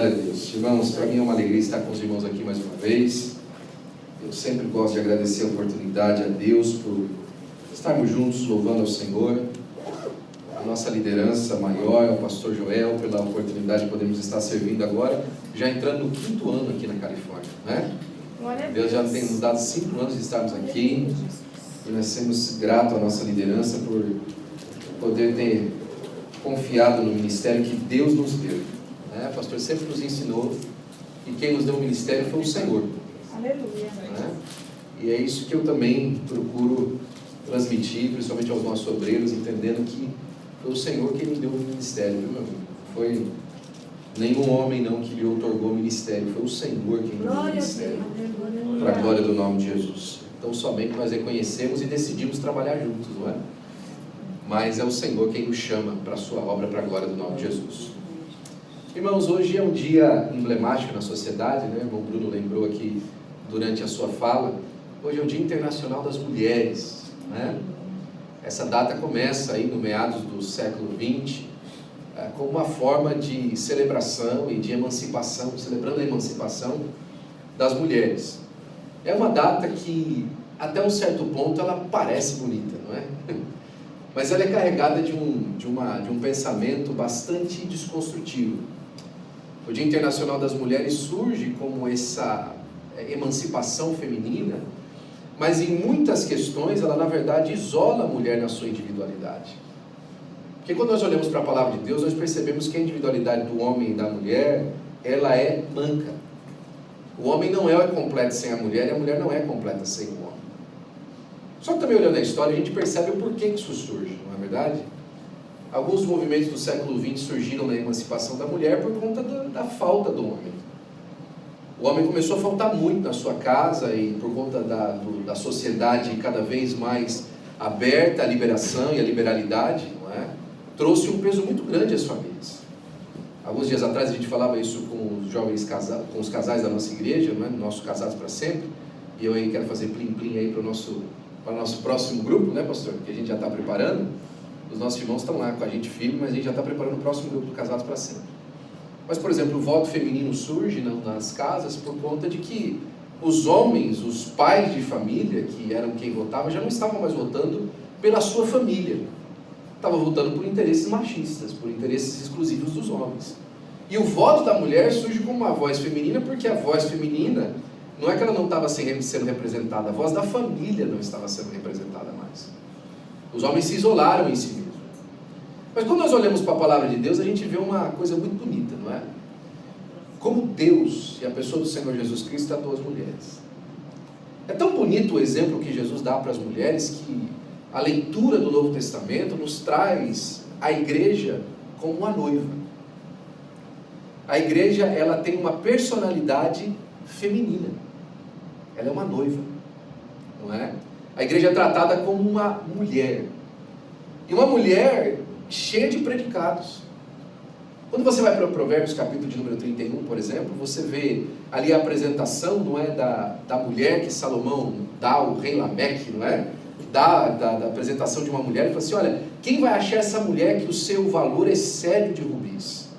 Glória a Deus. Irmãos, para mim é uma alegria estar com os irmãos aqui mais uma vez. Eu sempre gosto de agradecer a oportunidade a Deus por estarmos juntos louvando ao Senhor. A nossa liderança maior é o pastor Joel, pela oportunidade de podermos estar servindo agora, já entrando no 5º ano aqui na Califórnia, né? Deus já tem nos dado 5 anos de estarmos aqui e nós somos gratos à nossa liderança por poder ter confiado no ministério que Deus nos deu. O pastor sempre nos ensinou que quem nos deu o ministério foi o Senhor. Aleluia. E é isso que eu também procuro transmitir, principalmente aos nossos obreiros, entendendo que foi o Senhor quem me deu o ministério, viu, meu amigo? Foi nenhum homem não que lhe outorgou o ministério, foi o Senhor quem me deu o ministério, para a glória do nome de Jesus. Então somente nós reconhecemos e decidimos trabalhar juntos, não é? Mas é o Senhor quem nos chama para a sua obra, para a glória do nome de Jesus. Irmãos, hoje é um dia emblemático na sociedade, né? O irmão Bruno lembrou aqui durante a sua fala. Hoje é o Dia Internacional das Mulheres, né? Essa data começa aí no meados do século XX, como uma forma de celebração e de emancipação, celebrando a emancipação das mulheres. É uma data que, até um certo ponto, ela parece bonita, não é? Mas ela é carregada de um pensamento bastante desconstrutivo. O Dia Internacional das Mulheres surge como essa emancipação feminina, mas em muitas questões ela na verdade isola a mulher na sua individualidade. Porque quando nós olhamos para a palavra de Deus, nós percebemos que a individualidade do homem e da mulher, ela é manca. O homem não é completo sem a mulher e a mulher não é completa sem o homem. Só que também olhando a história, a gente percebe o porquê que isso surge, não é verdade? Alguns movimentos do século XX surgiram na emancipação da mulher por conta da falta do homem. O homem começou a faltar muito na sua casa e por conta da sociedade cada vez mais aberta à liberação e à liberalidade, não é? Trouxe um peso muito grande às famílias. Alguns dias atrás a gente falava isso com os jovens casados, com os casais da nossa igreja, não é? Nosso Casados para Sempre, e eu aí quero fazer plim-plim aí para o nosso próximo grupo, né, pastor? Que a gente já está preparando. Os nossos irmãos estão lá com a gente firme, mas a gente já está preparando o próximo grupo do Casados para Sempre. Mas, por exemplo, o voto feminino surge nas casas por conta de que os homens, os pais de família, que eram quem votava, já não estavam mais votando pela sua família. Estavam votando por interesses machistas, por interesses exclusivos dos homens. E o voto da mulher surge como uma voz feminina, porque a voz feminina, não é que ela não estava sendo representada, a voz da família não estava sendo representada mais. Os homens se isolaram em si mesmos. Mas quando nós olhamos para a palavra de Deus, a gente vê uma coisa muito bonita, não é? Como Deus e a pessoa do Senhor Jesus Cristo tratou as mulheres. É tão bonito o exemplo que Jesus dá para as mulheres que a leitura do Novo Testamento nos traz a igreja como uma noiva. A igreja, ela tem uma personalidade feminina. Ela é uma noiva, não é? A igreja é tratada como uma mulher. E uma mulher cheia de predicados. Quando você vai para o Provérbios capítulo de número 31, por exemplo, você vê ali a apresentação, não é, da mulher que Salomão dá ao rei Lameque, não é? Da apresentação de uma mulher, e fala assim, olha, quem vai achar essa mulher que o seu valor excede de rubis?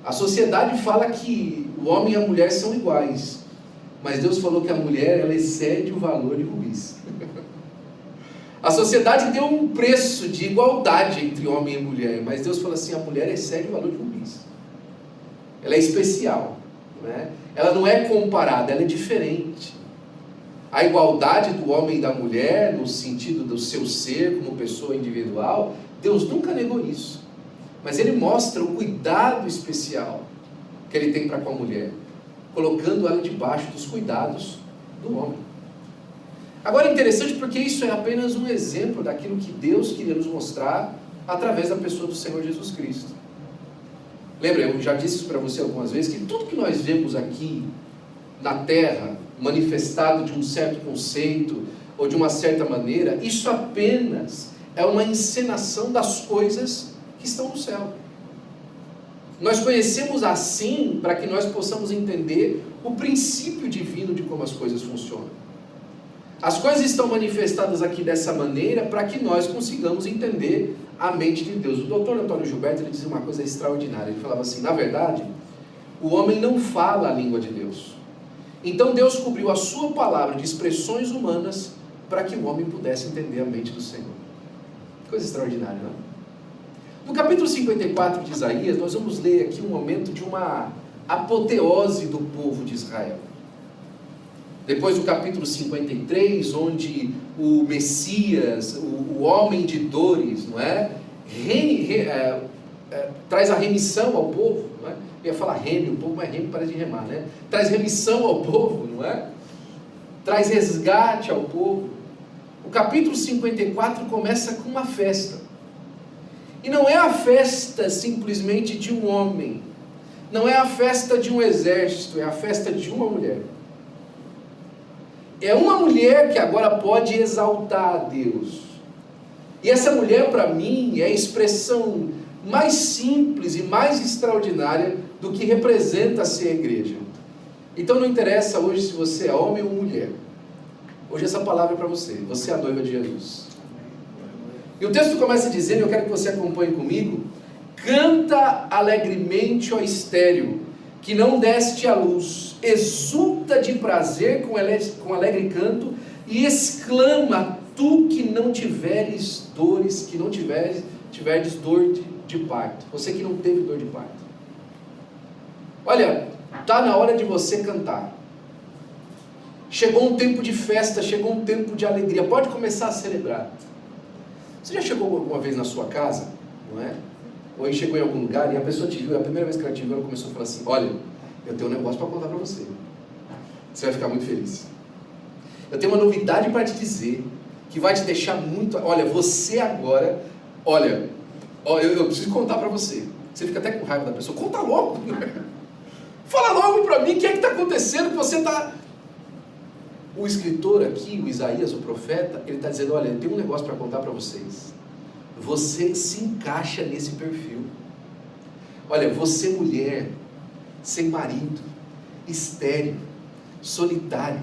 A sociedade fala que o homem e a mulher são iguais, mas Deus falou que a mulher, ela excede o valor de rubis. A sociedade deu um preço de igualdade entre homem e mulher, mas Deus falou assim, a mulher excede o valor de rubis. Ela é especial, não é? Ela não é comparada, ela é diferente. A igualdade do homem e da mulher, no sentido do seu ser como pessoa individual, Deus nunca negou isso. Mas Ele mostra o cuidado especial que Ele tem para com a mulher, colocando ela debaixo dos cuidados do homem. Agora é interessante porque isso é apenas um exemplo daquilo que Deus queria nos mostrar através da pessoa do Senhor Jesus Cristo. Lembra, eu já disse isso para você algumas vezes, que tudo que nós vemos aqui na Terra, manifestado de um certo conceito ou de uma certa maneira, isso apenas é uma encenação das coisas que estão no céu. Nós conhecemos assim para que nós possamos entender o princípio divino de como as coisas funcionam. As coisas estão manifestadas aqui dessa maneira para que nós consigamos entender a mente de Deus. O doutor Antônio Gilberto, ele dizia uma coisa extraordinária. Ele falava assim, na verdade, O homem não fala a língua de Deus. Então Deus cobriu a sua palavra de expressões humanas para que o homem pudesse entender a mente do Senhor. Coisa extraordinária, não? No capítulo 54 de Isaías, nós vamos ler aqui um momento de uma apoteose do povo de Israel. Depois do capítulo 53, onde o Messias, o homem de dores, não é? Traz a remissão ao povo, não é? Eu ia falar reme, o povo, mas reme parece de remar, né? Traz remissão ao povo, não é? Traz resgate ao povo. O capítulo 54 começa com uma festa. E não é a festa simplesmente de um homem, não é a festa de um exército, é a festa de uma mulher. É uma mulher que agora pode exaltar a Deus. E essa mulher, para mim, é a expressão mais simples e mais extraordinária do que representa ser a igreja. Então não interessa hoje se você é homem ou mulher. Hoje essa palavra é para você. Você é a noiva de Jesus. E o texto começa dizendo, eu quero que você acompanhe comigo: canta alegremente, ó estéril, que não deste à luz, exulta de prazer com alegre canto, e exclama, tu que não tiveres dores, que não tiveres dor de parto. Você que não teve dor de parto. Olha, está na hora de você cantar. Chegou um tempo de festa, chegou um tempo de alegria, pode começar a celebrar. Você já chegou alguma vez na sua casa, não é? Ou aí chegou em algum lugar e a pessoa te viu, a primeira vez que ela te viu, ela começou a falar assim: olha, eu tenho um negócio para contar para você. Você vai ficar muito feliz. Eu tenho uma novidade para te dizer, que vai te deixar muito... Olha, você agora... Olha, eu preciso contar para você. Você fica até com raiva da pessoa. Conta logo. Fala logo para mim o que é que está acontecendo, que você está... O escritor aqui, o Isaías, o profeta, ele está dizendo: olha, eu tenho um negócio para contar para vocês. Você se encaixa nesse perfil. Olha, você mulher, sem marido, estéril, solitária,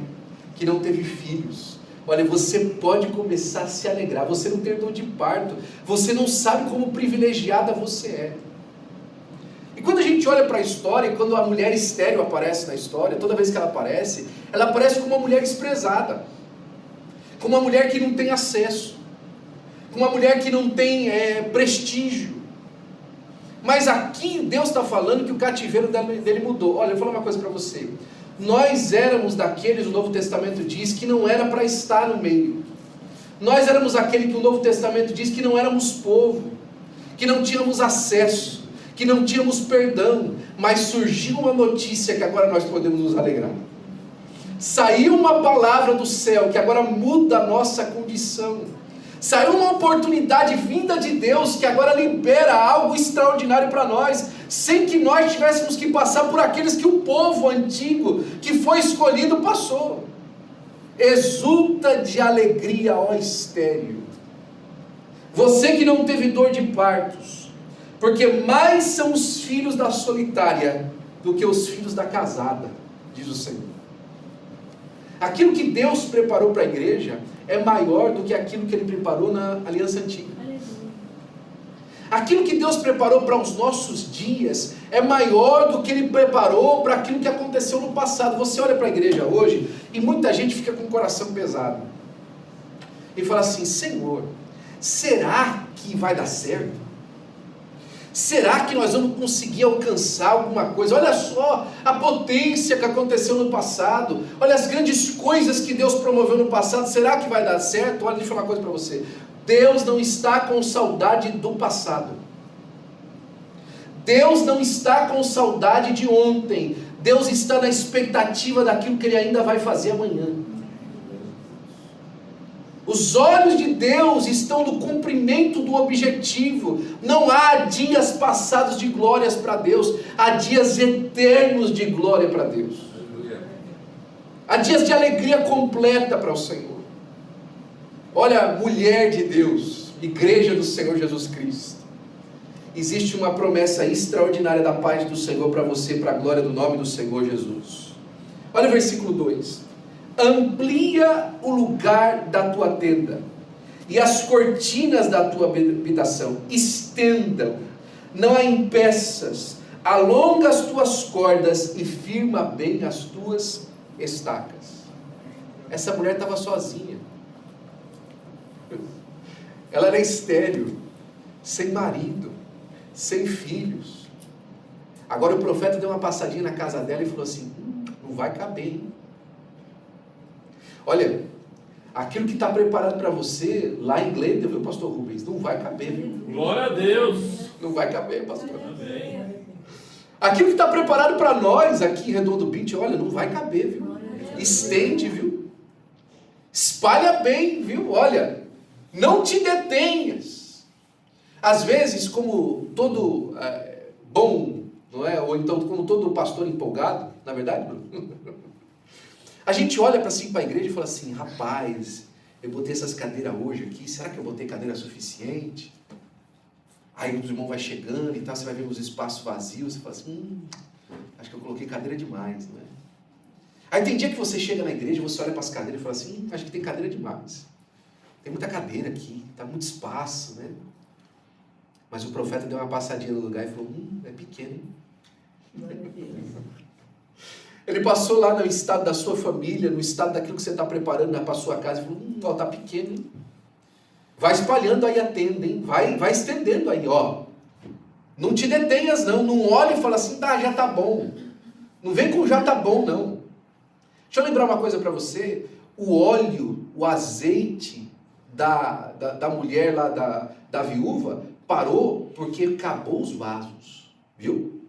que não teve filhos. Olha, você pode começar a se alegrar. Você não tem dor de parto. Você não sabe como privilegiada você é. E quando a gente olha para a história, e quando a mulher estéril aparece na história, toda vez que ela aparece como uma mulher desprezada, como uma mulher que não tem acesso, como uma mulher que não tem prestígio. Mas aqui Deus está falando que o cativeiro dele mudou. Olha, eu vou falar uma coisa para você. Nós éramos daqueles, o Novo Testamento diz, que não era para estar no meio. Nós éramos aquele que o Novo Testamento diz que não éramos povo, que não tínhamos acesso, que não tínhamos perdão, mas surgiu uma notícia que agora nós podemos nos alegrar. Saiu uma palavra do céu que agora muda a nossa condição. Saiu uma oportunidade vinda de Deus que agora libera algo extraordinário para nós, sem que nós tivéssemos que passar por aqueles que o povo antigo que foi escolhido passou. Exulta de alegria, ó estéril, você que não teve dor de partos, porque mais são os filhos da solitária do que os filhos da casada, diz o Senhor. Aquilo que Deus preparou para a igreja é maior do que aquilo que Ele preparou na aliança antiga. Aquilo que Deus preparou para os nossos dias é maior do que Ele preparou para aquilo que aconteceu no passado. Você olha para a igreja hoje e muita gente fica com o coração pesado e fala assim: Senhor, será que vai dar certo? Será que nós vamos conseguir alcançar alguma coisa? Olha só a potência que aconteceu no passado. Olha as grandes coisas que Deus promoveu no passado. Será que vai dar certo? Olha, deixa eu falar uma coisa para você. Deus não está com saudade do passado. Deus não está com saudade de ontem. Deus está na expectativa daquilo que Ele ainda vai fazer amanhã. Os olhos de Deus estão no cumprimento do objetivo. Não há dias passados de glórias para Deus, há dias eternos de glória para Deus. Há dias de alegria completa para o Senhor. Olha, mulher de Deus, igreja do Senhor Jesus Cristo, existe uma promessa extraordinária da paz do Senhor para você, para a glória do nome do Senhor Jesus. Olha o versículo 2. Amplia o lugar da tua tenda e as cortinas da tua habitação, estendam, não a impeças, alonga as tuas cordas e firma bem as tuas estacas. Essa mulher estava sozinha. Ela era estéril, sem marido, sem filhos. Agora o profeta deu uma passadinha na casa dela e falou assim: não vai caber, hein? Olha, aquilo que está preparado para você lá em Glenda, viu, pastor Rubens? Não vai caber, viu? Glória a Deus! Não vai caber, pastor. Amém. Aquilo que está preparado para nós aqui em Redondo Beach, olha, não vai caber, viu? Estende, viu? Espalha bem, viu? Olha, não te detenhas. Às vezes, como todo bom, não é? Ou então como todo pastor empolgado, na verdade, a gente olha para assim, para a igreja e fala assim: rapaz, eu botei essas cadeiras hoje aqui, será que eu botei cadeira suficiente? Aí os irmãos vai chegando e tal, você vai ver os espaços vazios, você fala assim: acho que eu coloquei cadeira demais, não é? Aí tem dia que você chega na igreja, você olha para as cadeiras e fala assim: acho que tem cadeira demais. Tem muita cadeira aqui, está muito espaço, né? Mas o profeta deu uma passadinha no lugar e falou: é pequeno, hein? Ele passou lá no estado da sua família, no estado daquilo que você está preparando para a sua casa, e falou: ó, está pequeno, hein? Vai espalhando aí a tenda, hein? Vai estendendo aí, ó. Não te detenhas não, não olhe e fala assim: tá, já tá bom. Não vem com já tá bom, não. Deixa eu lembrar uma coisa para você: o óleo, o azeite da mulher lá, da viúva, parou porque acabou os vasos, viu?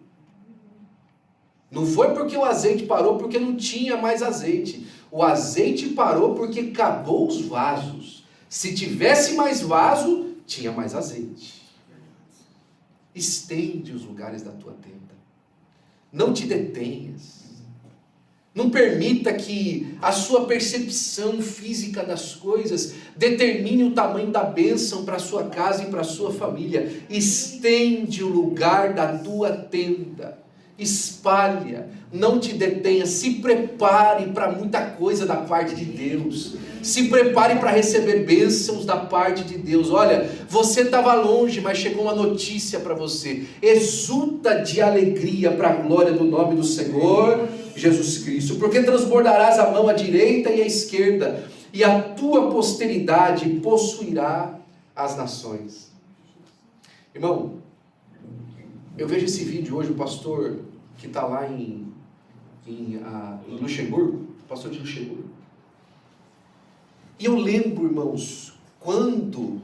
Não foi porque o azeite parou porque não tinha mais azeite. O azeite parou porque acabou os vasos. Se tivesse mais vaso, tinha mais azeite. Estende os lugares da tua tenda. Não te detenhas. Não permita que a sua percepção física das coisas determine o tamanho da bênção para a sua casa e para a sua família. Estende o lugar da tua tenda. Espalha, não te detenha, se prepare para muita coisa da parte de Deus, se prepare para receber bênçãos da parte de Deus. Olha, você estava longe, mas chegou uma notícia para você: exulta de alegria para a glória do nome do Senhor Jesus Cristo, porque transbordarás a mão à direita e à esquerda, e a tua posteridade possuirá as nações. Irmão, eu vejo esse vídeo hoje, o pastor que está lá em Luxemburgo, pastor de Luxemburgo. E eu lembro, irmãos, quando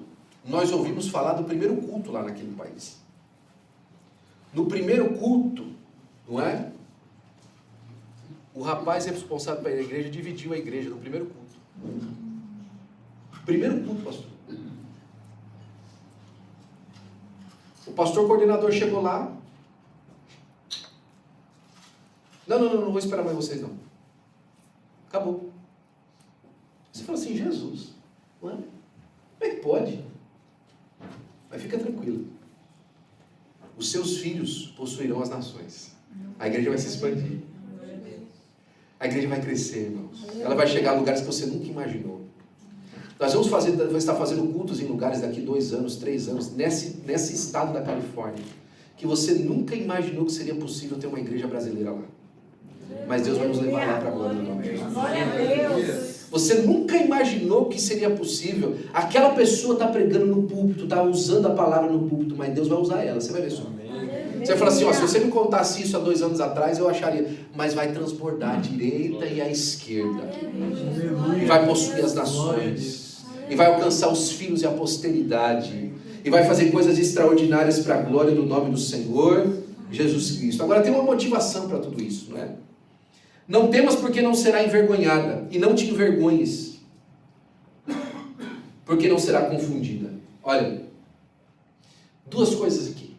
nós ouvimos falar do primeiro culto lá naquele país. No primeiro culto, não é? O rapaz responsável pela igreja dividiu a igreja no primeiro culto. Primeiro culto, pastor. O pastor coordenador chegou lá. Não vou esperar mais vocês não. Acabou. Você fala assim: Jesus, não é? Como é que pode? Mas fica tranquilo. Os seus filhos possuirão as nações. A igreja vai se expandir. A igreja vai crescer, irmãos. Ela vai chegar a lugares que você nunca imaginou. Nós vamos estar fazendo cultos em lugares daqui 2 anos, 3 anos, nesse estado da Califórnia, que você nunca imaginou que seria possível ter uma igreja brasileira lá. Mas Deus vai nos levar lá para a glória do nome de Jesus. Glória a Deus. Você nunca imaginou que seria possível. Aquela pessoa está pregando no púlpito, está usando a palavra no púlpito, mas Deus vai usar ela, você vai ver só. Você vai falar assim: ó, se você me contasse isso há 2 anos atrás, eu acharia. Mas vai transbordar à direita e à esquerda. E vai possuir as nações. E vai alcançar os filhos e a posteridade. E vai fazer coisas extraordinárias para a glória do nome do Senhor Jesus Cristo. Agora tem uma motivação para tudo isso, não é? Não temas, porque não será envergonhada, e não te envergonhes, porque não será confundida. Olha, 2 coisas aqui.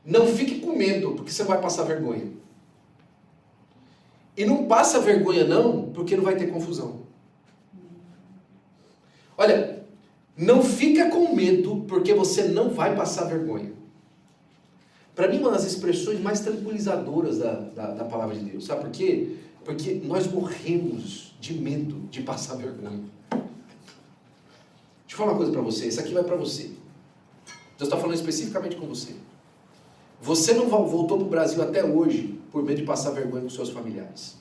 Não fique com medo, porque você vai passar vergonha. E não passa vergonha não, porque não vai ter confusão. Olha, não fica com medo, porque você não vai passar vergonha. Para mim, uma das expressões mais tranquilizadoras da palavra de Deus. Sabe por quê? Porque nós morremos de medo de passar vergonha. Deixa eu falar uma coisa para você. Isso aqui vai para você. Deus está falando especificamente com você. Você não voltou para o Brasil até hoje por medo de passar vergonha com seus familiares.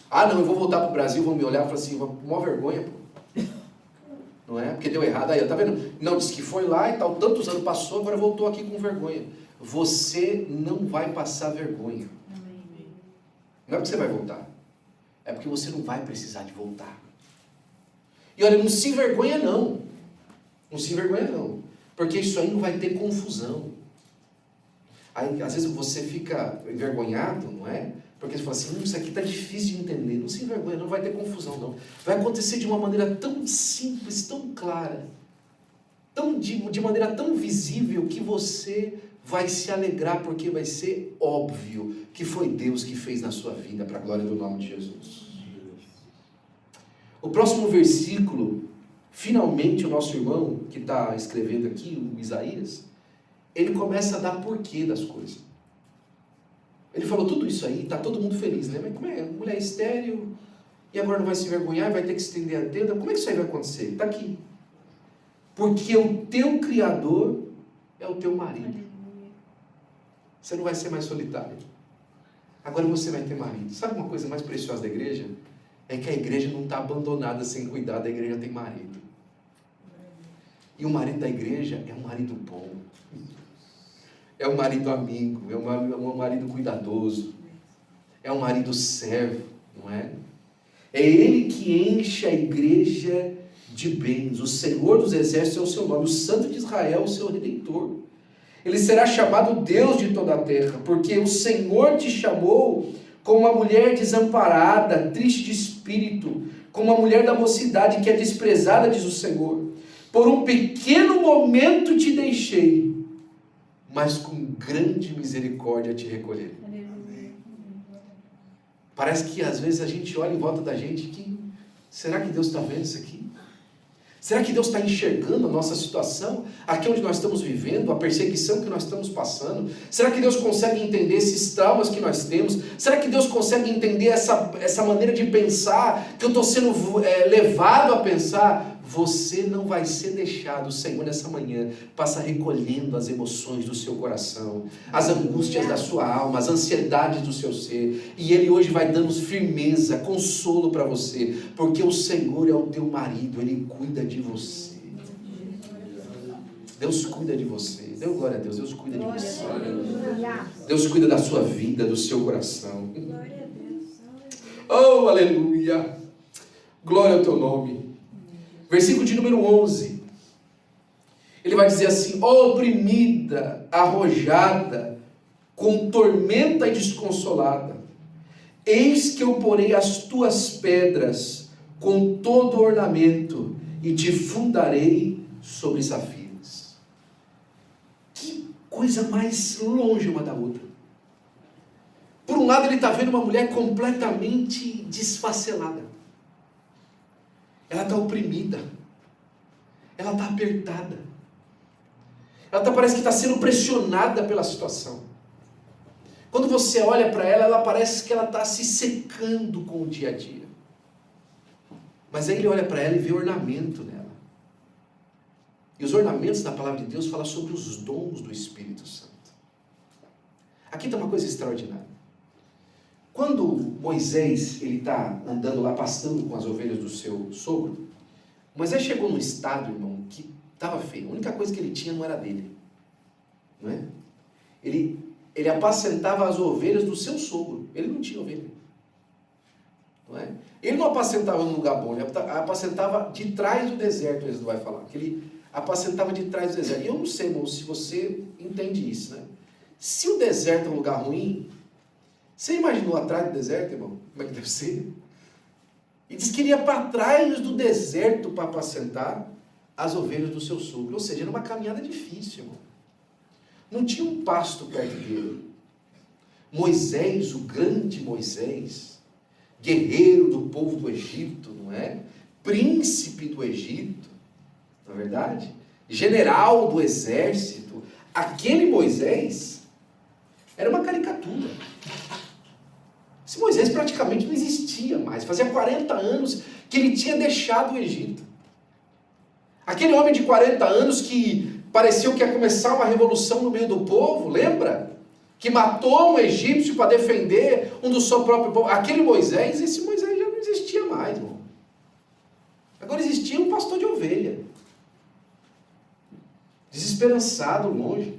Ah, não, eu vou voltar para o Brasil, vão me olhar e falar assim, mó vergonha, pô. Não é? Porque deu errado aí, tá vendo? Não, disse que foi lá e tal, tantos anos passou, agora voltou aqui com vergonha. Você não vai passar vergonha. Não é porque você vai voltar. É porque você não vai precisar de voltar. E olha, não se envergonha não. Não se envergonha não. Porque isso aí não vai ter confusão. Aí, às vezes você fica envergonhado, não é? Porque você fala assim, isso aqui está difícil de entender. Não se envergonha, não vai ter confusão não. Vai acontecer de uma maneira tão simples, tão clara, de maneira tão visível, que você vai se alegrar, porque vai ser óbvio que foi Deus que fez na sua vida, para a glória do nome de Jesus. O próximo versículo, finalmente o nosso irmão, que está escrevendo aqui, o Isaías, ele começa a dar porquê das coisas. Ele falou tudo isso aí, está todo mundo feliz, né? Mas como é? Mulher estéril, e agora não vai se envergonhar, vai ter que estender a tenda. Como é que isso aí vai acontecer? Está aqui. Porque o teu Criador é o teu marido. Você não vai ser mais solitário. Agora você vai ter marido. Sabe uma coisa mais preciosa da igreja? É que a igreja não está abandonada sem cuidado, a igreja tem marido. E o marido da igreja é um marido bom. É um marido amigo, é um marido cuidadoso. É um marido servo, não é? É ele que enche a igreja de bens. O Senhor dos Exércitos é o seu nome, o Santo de Israel é o seu Redentor. Ele será chamado Deus de toda a terra, porque o Senhor te chamou como uma mulher desamparada, triste de espírito, como uma mulher da mocidade que é desprezada, diz o Senhor. Por um pequeno momento te deixei, mas com grande misericórdia te recolherei. Parece que às vezes a gente olha em volta da gente que, será que Deus está vendo isso aqui? Será que Deus está enxergando a nossa situação, aqui onde nós estamos vivendo, a perseguição que nós estamos passando? Será que Deus consegue entender esses traumas que nós temos? Será que Deus consegue entender essa maneira de pensar, que eu estou sendo levado a pensar? Você não vai ser deixado, o Senhor nessa manhã passa recolhendo as emoções do seu coração, as angústias da sua alma, as ansiedades do seu ser, e Ele hoje vai dando firmeza, consolo para você, porque o Senhor é o teu marido, Ele cuida de você. Deus cuida de você. Dê glória a Deus, Deus cuida de você. Deus cuida da sua vida, do seu coração. Oh, aleluia! Glória ao teu nome. Versículo de número 11, ele vai dizer assim, oprimida, arrojada, com tormenta e desconsolada, eis que eu porei as tuas pedras com todo ornamento e te fundarei sobre safiras. Que coisa mais longe uma da outra. Por um lado ele está vendo uma mulher completamente desfacelada. Ela está oprimida, ela está apertada, ela parece que está sendo pressionada pela situação. Quando você olha para ela, ela parece que ela está se secando com o dia a dia. Mas aí ele olha para ela e vê ornamento nela. E os ornamentos da palavra de Deus falam sobre os dons do Espírito Santo. Aqui está uma coisa extraordinária. Quando Moisés está andando lá, pastando com as ovelhas do seu sogro, Moisés chegou num estado, irmão, que estava feio. A única coisa que ele tinha não era dele. Não é? Ele apacentava as ovelhas do seu sogro. Ele não tinha ovelha. Não é? Ele não apacentava num lugar bom, ele apacentava de trás do deserto, ele vai falar. Que ele apacentava de trás do deserto. E eu não sei, irmão, se você entende isso, né? Se o deserto é um lugar ruim, você imaginou atrás do deserto, irmão? Como é que deve ser? E diz que ele ia para trás do deserto para apacentar as ovelhas do seu sogro. Ou seja, era uma caminhada difícil, irmão. Não tinha um pasto perto dele. Moisés, o grande Moisés, guerreiro do povo do Egito, não é? Príncipe do Egito, não é verdade? General do exército. Aquele Moisés era uma caricatura. Esse Moisés praticamente não existia mais. Fazia 40 anos que ele tinha deixado o Egito. Aquele homem de 40 anos que pareceu que ia começar uma revolução no meio do povo, lembra? Que matou um egípcio para defender um do seu próprio povo. Aquele Moisés, esse Moisés já não existia mais, irmão. Agora existia um pastor de ovelha. Desesperançado, longe.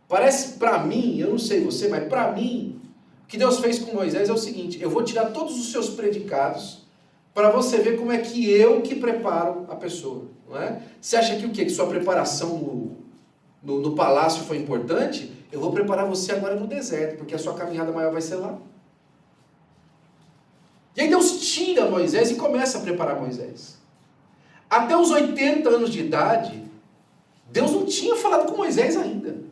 Parece para mim, eu não sei você, mas para mim, o que Deus fez com Moisés é o seguinte: eu vou tirar todos os seus predicados para você ver como é que eu que preparo a pessoa. Não é? Você acha que o quê? Que sua preparação no palácio foi importante? Eu vou preparar você agora no deserto, porque a sua caminhada maior vai ser lá. E aí Deus tira Moisés e começa a preparar Moisés. Até os 80 anos de idade, Deus não tinha falado com Moisés ainda.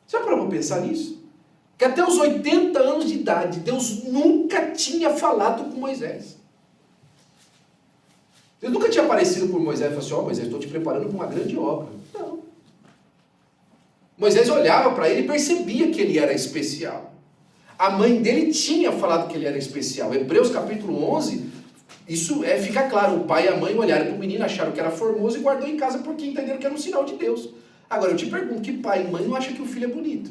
Você já parou para pensar nisso? Que até os 80 anos de idade, Deus nunca tinha falado com Moisés. Deus nunca tinha aparecido por Moisés e falou assim: ó, Moisés, estou te preparando para uma grande obra. Não. Moisés olhava para ele e percebia que ele era especial. A mãe dele tinha falado que ele era especial. Hebreus capítulo 11, isso fica claro. O pai e a mãe olharam para o menino, acharam que era formoso e guardou em casa porque entenderam que era um sinal de Deus. Agora eu te pergunto, que pai e mãe não acham que o filho é bonito?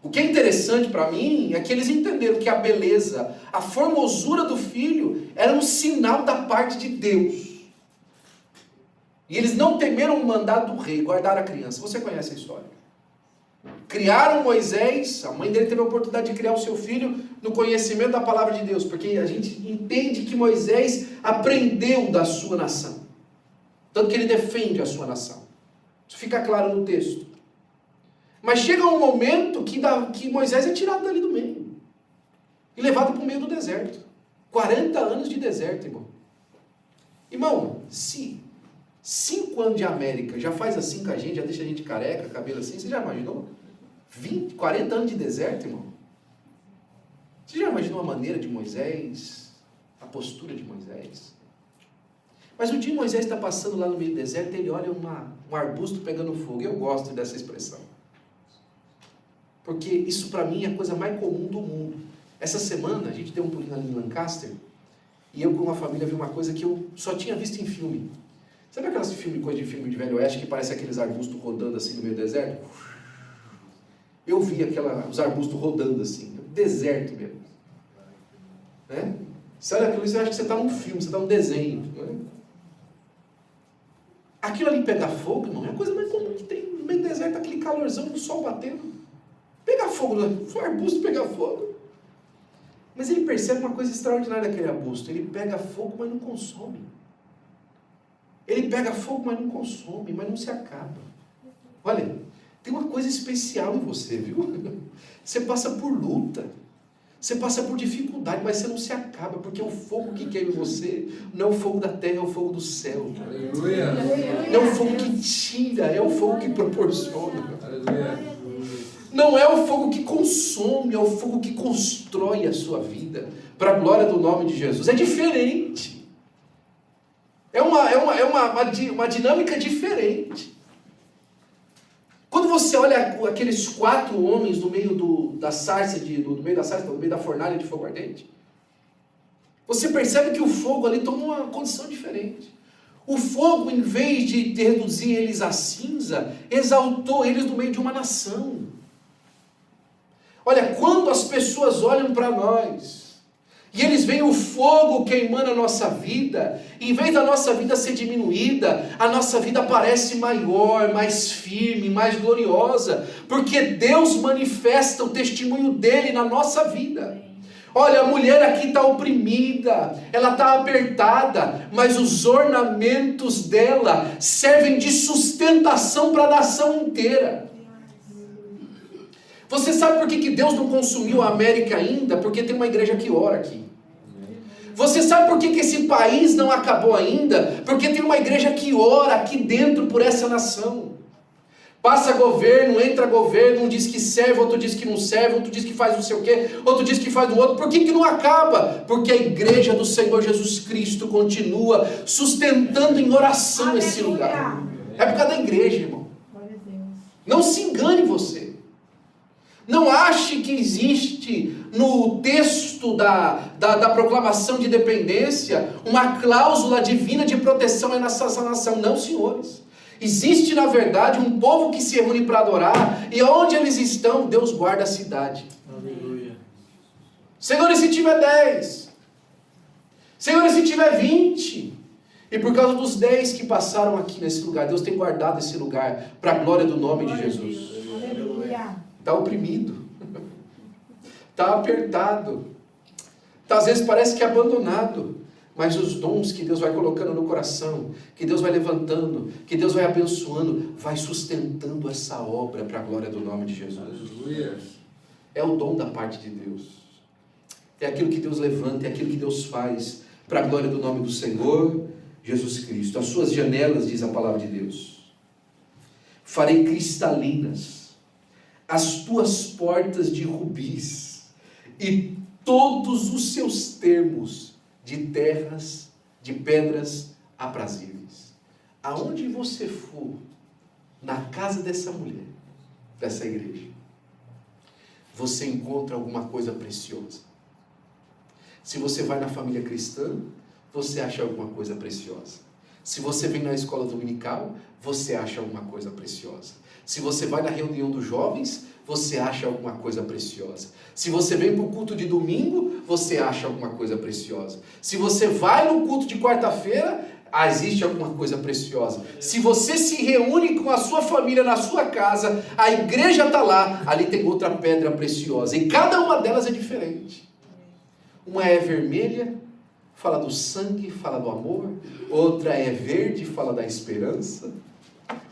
O que é interessante para mim é que eles entenderam que a beleza, a formosura do filho era um sinal da parte de Deus. E eles não temeram o mandado do rei, guardaram a criança. Você conhece a história. Criaram Moisés, a mãe dele teve a oportunidade de criar o seu filho no conhecimento da palavra de Deus, porque a gente entende que Moisés aprendeu da sua nação. Tanto que ele defende a sua nação. Isso fica claro no texto. Mas chega um momento que Moisés é tirado dali do meio. E levado para o meio do deserto. 40 anos de deserto, irmão. Irmão, se 5 anos de América já faz assim com a gente, já deixa a gente careca, cabelo assim, você já imaginou? 40 anos de deserto, irmão. Você já imaginou a maneira de Moisés? A postura de Moisés? Mas um dia Moisés está passando lá no meio do deserto e ele olha um arbusto pegando fogo. Eu gosto dessa expressão. Porque isso para mim é a coisa mais comum do mundo. Essa semana a gente deu um pulinho ali em Lancaster e eu com uma família vi uma coisa que eu só tinha visto em filme. Sabe aquelas coisa de filme de Velho Oeste que parece aqueles arbustos rodando assim no meio do deserto? Eu vi os arbustos rodando assim, deserto mesmo. Né? Você olha aquilo e você acha que você está num filme, você está num desenho. Né? Aquilo ali pegar fogo, irmão, é a coisa mais comum que tem. No meio do deserto, aquele calorzão do sol batendo. Pegar fogo, o arbusto pegar fogo. Mas ele percebe uma coisa extraordinária daquele arbusto. Ele pega fogo, mas não consome. Ele pega fogo, mas não consome, mas não se acaba. Olha, tem uma coisa especial em você, viu? Você passa por luta. Você passa por dificuldade, mas você não se acaba, porque o fogo que queima em você não é o fogo da terra, é o fogo do céu. Aleluia. Não é o fogo que tira, é o fogo que proporciona. Aleluia. Não é o fogo que consome, é o fogo que constrói a sua vida, para a glória do nome de Jesus. É diferente. É uma dinâmica diferente. Quando você olha aqueles 4 homens no meio da fornalha de fogo ardente, você percebe que o fogo ali tomou uma condição diferente. O fogo, em vez de reduzir eles a cinza, exaltou eles no meio de uma nação. Olha, quando as pessoas olham para nós, e eles veem o fogo queimando a nossa vida, em vez da nossa vida ser diminuída, a nossa vida parece maior, mais firme, mais gloriosa, porque Deus manifesta o testemunho dele na nossa vida. Olha, a mulher aqui está oprimida, ela está apertada, mas os ornamentos dela servem de sustentação para a nação inteira. Você sabe por que Deus não consumiu a América ainda? Porque tem uma igreja que ora aqui. Você sabe por que esse país não acabou ainda? Porque tem uma igreja que ora aqui dentro por essa nação. Passa governo, entra governo, um diz que serve, outro diz que não serve, outro diz que faz não sei o quê, outro diz que faz do outro. Por que não acaba? Porque a igreja do Senhor Jesus Cristo continua sustentando em oração esse lugar. É por causa da igreja, irmão. Não se engane você. Não ache que existe no texto da proclamação de independência uma cláusula divina de proteção nessa nação. Não, senhores. Existe, na verdade, um povo que se reúne para adorar, e onde eles estão, Deus guarda a cidade. Aleluia. Senhor, e se tiver 10? Senhor, e se tiver 20? E por causa dos 10 que passaram aqui nesse lugar, Deus tem guardado esse lugar para a glória do nome de Jesus. Aleluia. Está oprimido, está apertado, tá, às vezes parece que é abandonado, mas os dons que Deus vai colocando no coração, que Deus vai levantando, que Deus vai abençoando, vai sustentando essa obra para a glória do nome de Jesus. Aleluia. É o dom da parte de Deus, é aquilo que Deus levanta, é aquilo que Deus faz para a glória do nome do Senhor Jesus Cristo. As suas janelas, diz a palavra de Deus, farei cristalinas, as tuas portas de rubis, e todos os seus termos de terras, de pedras aprazíveis. Aonde você for, na casa dessa mulher, dessa igreja, você encontra alguma coisa preciosa. Se você vai na família cristã, você acha alguma coisa preciosa. Se você vem na escola dominical, você acha alguma coisa preciosa. Se você vai na reunião dos jovens, você acha alguma coisa preciosa. Se você vem para o culto de domingo, você acha alguma coisa preciosa. Se você vai no culto de quarta-feira, existe alguma coisa preciosa. Se você se reúne com a sua família na sua casa, a igreja está lá, ali tem outra pedra preciosa. E cada uma delas é diferente. Uma é vermelha, fala do sangue, fala do amor. Outra é verde, fala da esperança.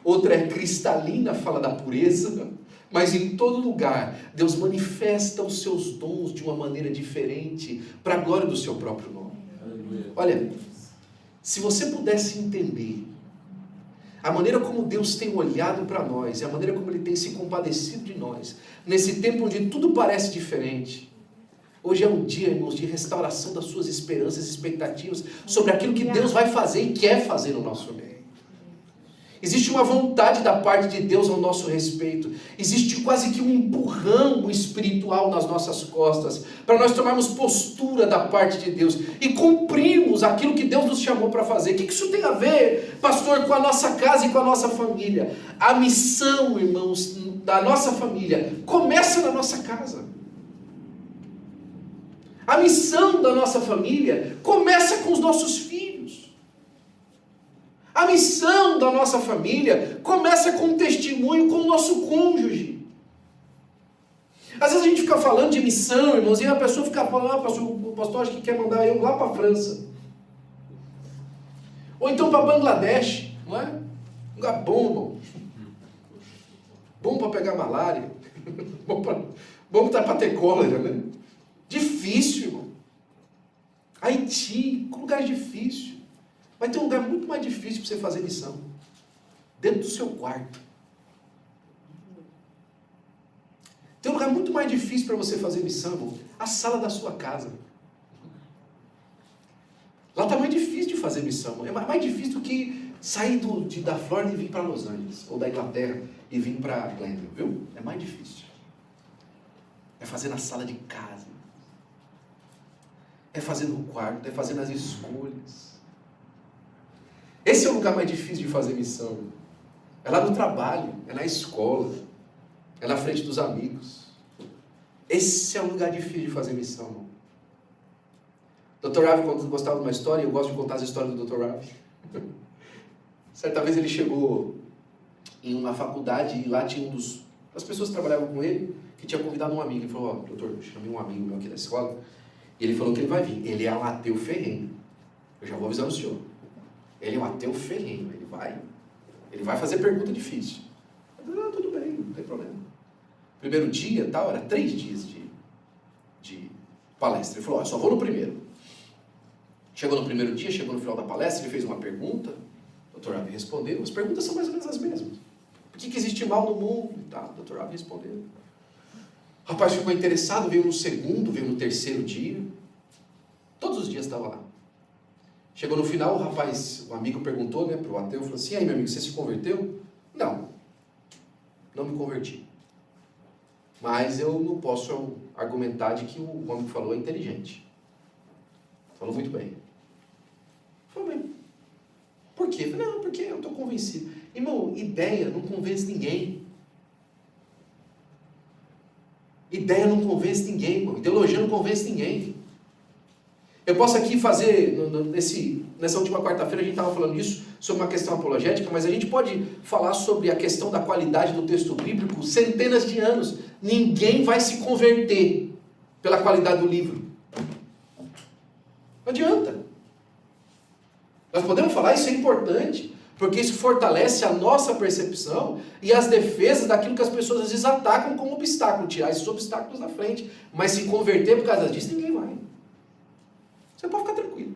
Outra é cristalina, fala da pureza. Mas em todo lugar, Deus manifesta os seus dons de uma maneira diferente, para a glória do seu próprio nome. Aleluia. Olha, se você pudesse entender a maneira como Deus tem olhado para nós, e a maneira como Ele tem se compadecido de nós, nesse tempo onde tudo parece diferente, hoje é um dia, irmãos, de restauração das suas esperanças e expectativas sobre aquilo que Deus vai fazer e quer fazer no nosso meio. Existe uma vontade da parte de Deus ao nosso respeito. Existe quase que um empurrão espiritual nas nossas costas, para nós tomarmos postura da parte de Deus e cumprirmos aquilo que Deus nos chamou para fazer. O que isso tem a ver, pastor, com a nossa casa e com a nossa família? A missão, irmãos, da nossa família começa na nossa casa. A missão da nossa família começa com os nossos filhos. A missão da nossa família começa com um testemunho com o nosso cônjuge. Às vezes a gente fica falando de missão, irmãos, e a pessoa fica falando, o pastor acha que quer mandar eu lá para a França. Ou então para Bangladesh, não é? Um lugar bom, irmão. Bom para pegar malária. Bom para ter cólera, né? Difícil, irmão. Haiti, um lugar difícil. Vai ter um lugar muito mais difícil para você fazer missão. Dentro do seu quarto. Tem um lugar muito mais difícil para você fazer missão, irmão. A sala da sua casa. Lá está mais difícil de fazer missão. É mais difícil do que sair da Flórida e vir para Los Angeles. Ou da Inglaterra e vir para Glendale, viu? É mais difícil. É fazer na sala de casa. É fazer no quarto. É fazer nas escolhas. Esse é o lugar mais difícil de fazer missão. É lá no trabalho, é na escola, é na frente dos amigos. Esse é o lugar difícil de fazer missão. Dr. Ravi gostava de uma história, e eu gosto de contar as histórias do Dr. Ravi. Certa vez ele chegou em uma faculdade e lá tinha as pessoas que trabalhavam com ele, que tinha convidado um amigo. Ele falou, doutor, eu chamei um amigo meu aqui da escola, e ele falou que ele vai vir. Ele é um ateu ferrenho. Eu já vou avisar o senhor. Ele é um ateu ferrenho, ele vai fazer pergunta difícil. Eu falei, tudo bem, não tem problema. Primeiro dia, tal, era 3 dias de palestra. Ele falou, eu só vou no primeiro. Chegou no primeiro dia, chegou no final da palestra, ele fez uma pergunta, o Dr. Ravi respondeu, as perguntas são mais ou menos as mesmas. Por que existe mal no mundo? E tal, o Dr. Ravi respondeu. O rapaz ficou interessado, veio no segundo, veio no terceiro dia. Todos os dias estava lá. Chegou no final, o amigo perguntou, né, para o ateu, falou assim, aí meu amigo, você se converteu? Não me converti. Mas eu não posso argumentar de que o homem que falou é inteligente. Falou muito bem. Falou bem. Por quê? Não, porque eu estou convencido. Irmão, ideia não convence ninguém. Ideia não convence ninguém, irmão. Ideologia não convence ninguém. Eu posso aqui fazer, nessa última quarta-feira a gente estava falando disso, sobre uma questão apologética, mas a gente pode falar sobre a questão da qualidade do texto bíblico centenas de anos. Ninguém vai se converter pela qualidade do livro. Não adianta. Nós podemos falar, isso é importante, porque isso fortalece a nossa percepção e as defesas daquilo que as pessoas às vezes atacam como obstáculo, tirar esses obstáculos da frente. Mas se converter por causa disso, ninguém vai. Você pode ficar tranquilo.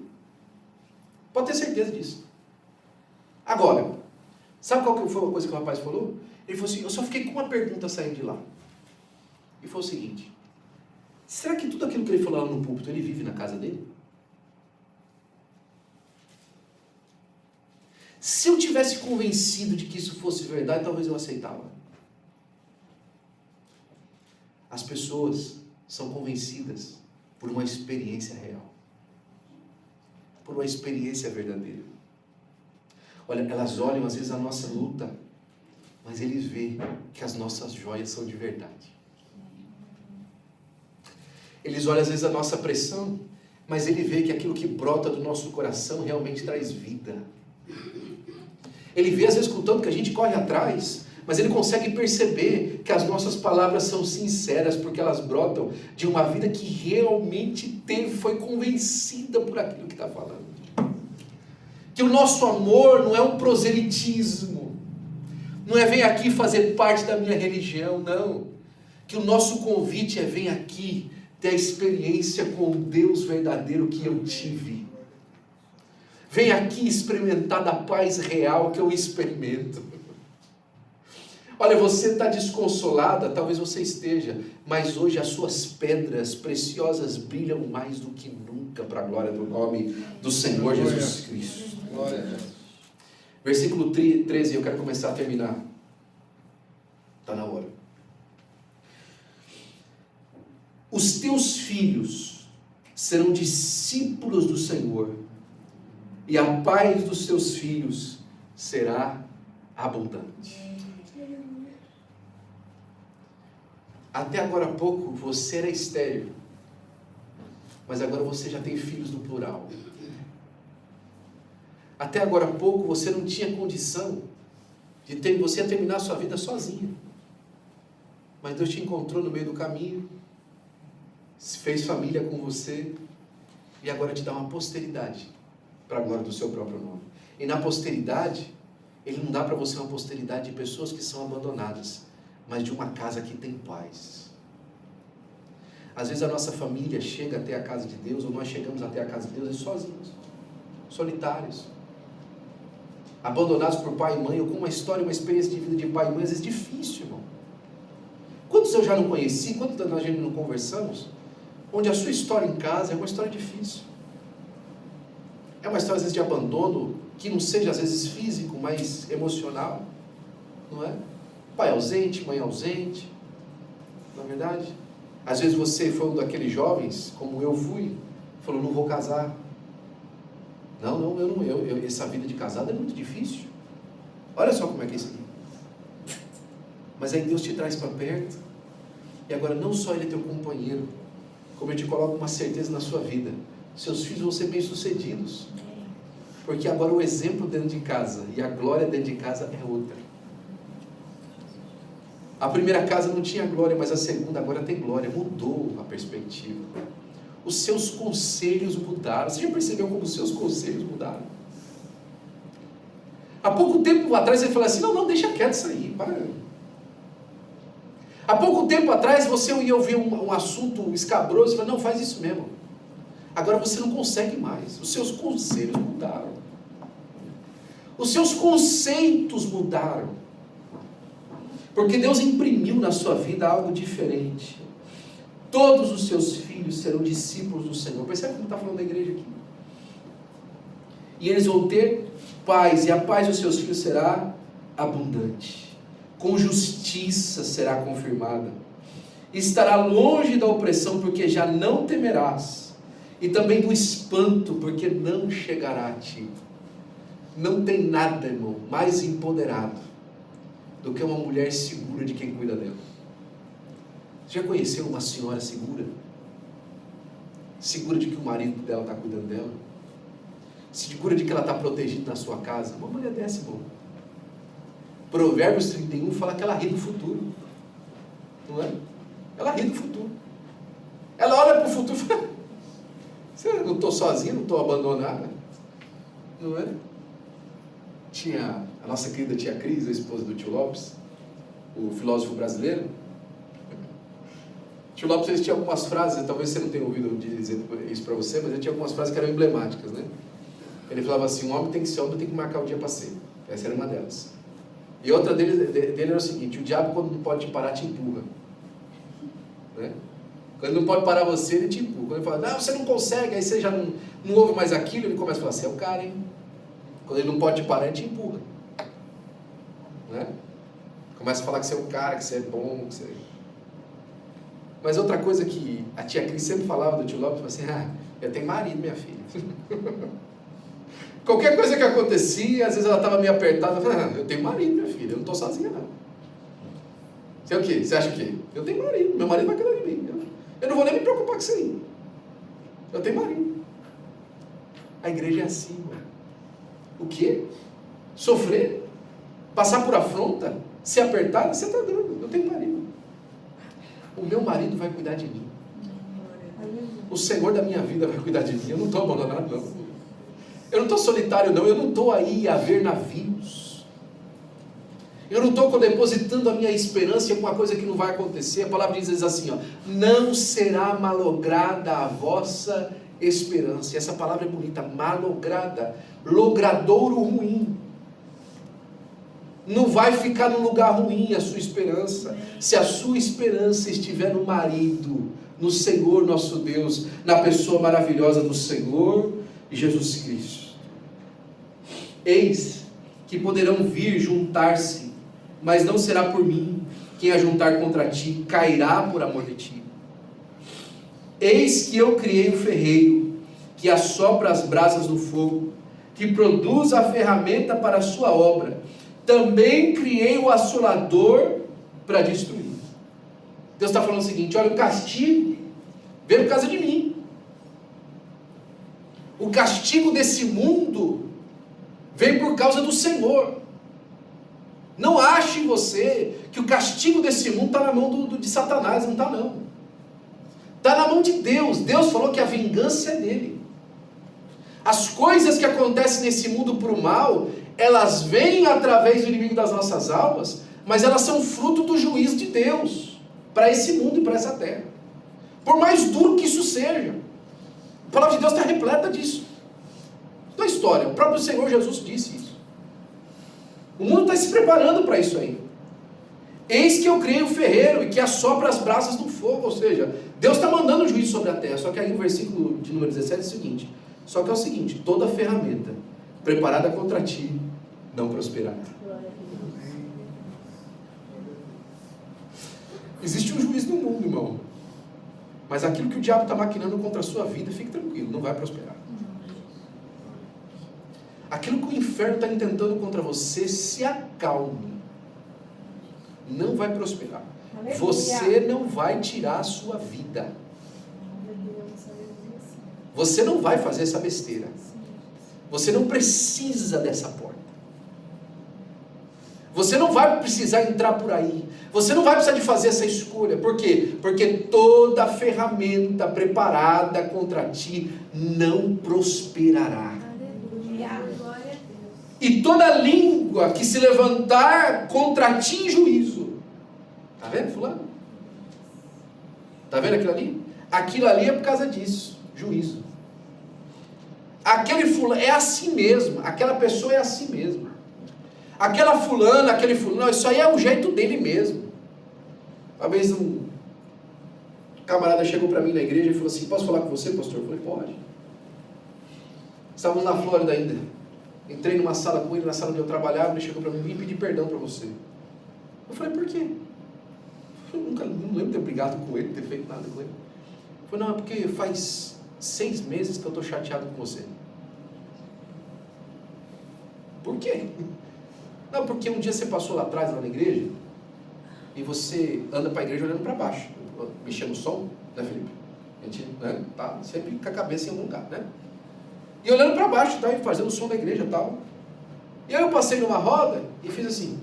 Pode ter certeza disso. Agora, sabe qual que foi uma coisa que o rapaz falou? Ele falou assim, eu só fiquei com uma pergunta saindo de lá. E foi o seguinte, será que tudo aquilo que ele falou lá no púlpito, ele vive na casa dele? Se eu tivesse convencido de que isso fosse verdade, talvez eu aceitava. As pessoas são convencidas por uma experiência real. Por uma experiência verdadeira. Olha, elas olham às vezes a nossa luta, mas eles veem que as nossas joias são de verdade. Eles olham às vezes a nossa pressão, mas ele vê que aquilo que brota do nosso coração realmente traz vida. Ele vê às vezes com o tanto que a gente corre atrás, mas ele consegue perceber que as nossas palavras são sinceras, porque elas brotam de uma vida que realmente foi convencida por aquilo que está falando. Que o nosso amor não é um proselitismo, não é vem aqui fazer parte da minha religião, não. Que o nosso convite é vem aqui ter a experiência com o Deus verdadeiro que eu tive. Vem aqui experimentar da paz real que eu experimento. Olha, você está desconsolada, talvez você esteja, mas hoje as suas pedras preciosas brilham mais do que nunca para a glória do nome do Senhor Jesus Cristo. Glória a Deus. Versículo 13, eu quero começar a terminar. Está na hora. Os teus filhos serão discípulos do Senhor, e a paz dos seus filhos será abundante. Até agora há pouco você era estéril, mas agora você já tem filhos no plural. Até agora há pouco você não tinha condição de você ia terminar a sua vida sozinha, mas Deus te encontrou no meio do caminho, fez família com você e agora te dá uma posteridade para a glória do seu próprio nome. E na posteridade, Ele não dá para você uma posteridade de pessoas que são abandonadas, mas de uma casa que tem paz. Às vezes a nossa família chega até a casa de Deus, ou nós chegamos até a casa de Deus sozinhos, solitários, abandonados por pai e mãe, ou com uma história, uma experiência de vida de pai e mãe, às vezes difícil, irmão. Quantos eu já não conheci, quantos nós já não conversamos, onde a sua história em casa é uma história difícil. É uma história às vezes de abandono, que não seja às vezes físico, mas emocional, não é? Pai ausente, mãe ausente, não é verdade? Às vezes você foi um daqueles jovens, como eu fui, falou, não vou casar. Não, essa vida de casado é muito difícil. Olha só como é que é isso aqui. Mas aí Deus te traz para perto, e agora não só Ele é teu companheiro, como Ele te coloca uma certeza na sua vida. Seus filhos vão ser bem-sucedidos. Porque agora o exemplo dentro de casa e a glória dentro de casa é outra. A primeira casa não tinha glória, mas a segunda agora tem glória. Mudou a perspectiva. Os seus conselhos mudaram. Você já percebeu como os seus conselhos mudaram? Há pouco tempo atrás ele falou assim, não, deixa quieto isso aí, para. Há pouco tempo atrás você ia ouvir um assunto escabroso e falou, não, faz isso mesmo. Agora você não consegue mais. Os seus conselhos mudaram. Os seus conceitos mudaram. Porque Deus imprimiu na sua vida algo diferente. Todos os seus filhos serão discípulos do Senhor. Percebe como está falando da igreja aqui? E eles vão ter paz, e a paz dos seus filhos será abundante. Com justiça será confirmada. estará longe da opressão, porque já não temerás, e também do espanto, porque não chegará a ti. Não tem nada, irmão, mais empoderado do que uma mulher segura de quem cuida dela. Você já conheceu uma senhora segura? Segura de que o marido dela está cuidando dela? Segura de que ela está protegida na sua casa? Uma mulher dessa, irmão. Provérbios 31 fala que ela ri do futuro. Não é? Ela ri do futuro. Ela olha para o futuro e fala: eu não estou sozinha, não estou abandonada. Não é? Tinha a nossa querida tia Cris, a esposa do tio Lopes, o filósofo brasileiro. O tio Lopes, ele tinha algumas frases, talvez você não tenha ouvido dizer isso para você, mas ele tinha algumas frases que eram emblemáticas, né? Ele falava assim: um homem tem que ser homem, tem que marcar o dia para ser. Essa era uma delas. E outra dele era o seguinte: o diabo, quando não pode te parar, te empurra. Né? Quando ele não pode parar você, ele te empurra. Quando ele fala: não, você não consegue, aí você já não ouve mais aquilo, ele começa a falar: você é o cara, hein? Quando ele não pode te parar, ele te empurra. Né? Começa a falar que você é o cara, que você é bom, que você... Mas outra coisa que a tia Cris sempre falava do tio Lopes, assim: eu tenho marido, minha filha. Qualquer coisa que acontecia, às vezes ela estava meio apertada, eu falava: eu tenho marido, minha filha, eu não estou sozinha não. Você é o quê? Você acha o quê? Eu tenho marido, meu marido vai cuidar de mim. Eu não vou nem me preocupar com isso aí. Eu tenho marido. A igreja é assim, mano. O quê? Sofrer? Passar por afronta? Ser apertado? Você está doido, eu tenho marido. O meu marido vai cuidar de mim. O Senhor da minha vida vai cuidar de mim. Eu não estou abandonado, não. Eu não estou solitário, não. Eu não estou aí a ver navios. Eu não estou depositando a minha esperança em uma coisa que não vai acontecer. A palavra diz assim, ó: não será malograda a vossa esperança. E essa palavra é bonita, malograda. Logradouro ruim. Não vai ficar num lugar ruim a sua esperança. Se a sua esperança estiver no marido, no Senhor nosso Deus, na pessoa maravilhosa do Senhor Jesus Cristo. Eis que poderão vir juntar-se, mas não será por mim. Quem ajuntar contra ti cairá por amor de ti. Eis que eu criei o ferreiro, que assopra as brasas no fogo, que produz a ferramenta para a sua obra. Também criei o assolador para destruir. Deus está falando o seguinte: olha, o castigo veio por causa de mim. O castigo desse mundo vem por causa do Senhor. Não ache você que o castigo desse mundo está na mão de Satanás. Não está, não. Está na mão de Deus. Deus falou que a vingança é dele. As coisas que acontecem nesse mundo para o mal, elas vêm através do inimigo das nossas almas, mas elas são fruto do juízo de Deus para esse mundo e para essa terra. Por mais duro que isso seja, a palavra de Deus está repleta disso. Na história, o próprio Senhor Jesus disse isso. O mundo está se preparando para isso aí. Eis que eu criei o ferreiro e que assopra as brasas do fogo. Ou seja, Deus está mandando o juízo sobre a terra. Só que aí o versículo de número 17 é o seguinte: só que é o seguinte: toda ferramenta preparada contra ti não prosperará. Existe um juízo no mundo, irmão. Mas aquilo que o diabo está maquinando contra a sua vida, fique tranquilo, não vai prosperar. Aquilo que o inferno está intentando contra você, se acalme. Não vai prosperar. Você não vai tirar a sua vida. Você não vai fazer essa besteira. Você não precisa dessa porta. Você não vai precisar entrar por aí. Você não vai precisar de fazer essa escolha. Por quê? Porque toda ferramenta preparada contra ti não prosperará. E toda língua que se levantar contra ti em juízo. Está vendo, fulano? Está vendo aquilo ali? Aquilo ali é por causa disso. Juízo. Aquele fulano é assim mesmo. Aquela pessoa é assim mesmo. Aquela fulana, aquele fulano, não, isso aí é o jeito dele mesmo. Uma vez um camarada chegou para mim na igreja e falou assim: posso falar com você, pastor? Eu falei: pode. Estávamos na Flórida ainda. Entrei numa sala com ele, na sala onde eu trabalhava, ele chegou para mim: vim pedir perdão para você. Eu falei: por quê? Eu não lembro de ter brigado com ele, ter feito nada com ele. Ele falou, não, é porque faz 6 meses que eu estou chateado com você. Por quê? Não, porque um dia você passou lá atrás, lá na igreja, e você anda para a igreja olhando para baixo, mexendo o som, né, Felipe? A gente, né, tá sempre com a cabeça em algum lugar, né? E olhando para baixo, tá, e fazendo o som da igreja e tal. E aí eu passei numa roda e fiz assim,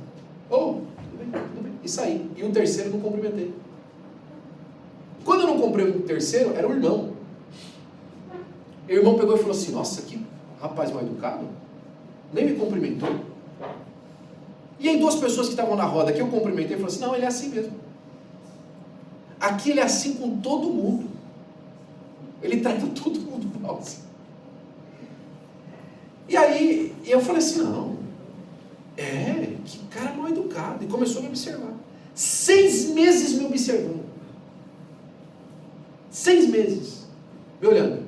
tudo bem, e saí. E o terceiro não cumprimentei. Quando eu não cumprimentei o terceiro, era o irmão. E o irmão pegou e falou assim, nossa, que rapaz mal educado, nem me cumprimentou. E aí 2 pessoas que estavam na roda que eu cumprimentei, falaram assim, não, ele é assim mesmo. Aqui ele é assim com todo mundo. Ele trata todo mundo mal. E aí eu falei assim, não, que cara mal educado. E começou a me observar. 6 meses me observando. 6 meses. Me olhando.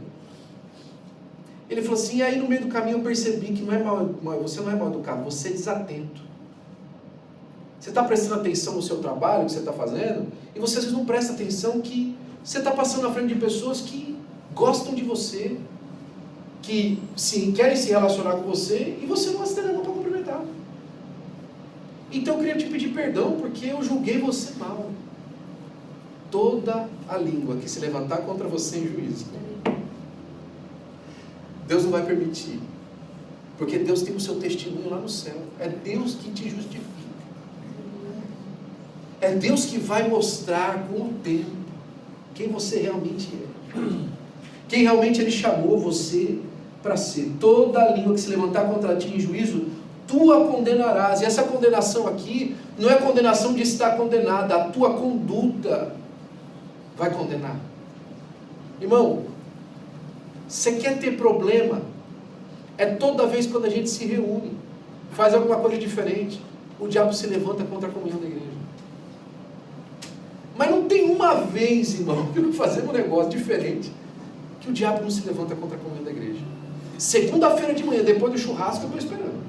Ele falou assim, e aí no meio do caminho eu percebi que você não é mal educado, você é desatento. Você está prestando atenção no seu trabalho, que você está fazendo, e você às vezes não presta atenção que você está passando na frente de pessoas que gostam de você, que querem se relacionar com você, e você não estende a mão para cumprimentar. Então eu queria te pedir perdão, porque eu julguei você mal. Toda a língua que se levantar contra você em juízo, Deus não vai permitir, porque Deus tem o seu testemunho lá no céu. É Deus que te justifica. É Deus que vai mostrar com o tempo quem você realmente é. Quem realmente Ele chamou você para ser. Toda a língua que se levantar contra ti em juízo, tu a condenarás. E essa condenação aqui não é condenação de estar condenada, a tua conduta vai condenar. Irmão, você quer ter problema? É toda vez quando a gente se reúne, faz alguma coisa diferente, o diabo se levanta contra a comunhão da igreja. Mas não tem uma vez, irmão, que fazemos um negócio diferente, que o diabo não se levanta contra a comunhão da igreja. Segunda-feira de manhã, depois do churrasco, eu estou esperando.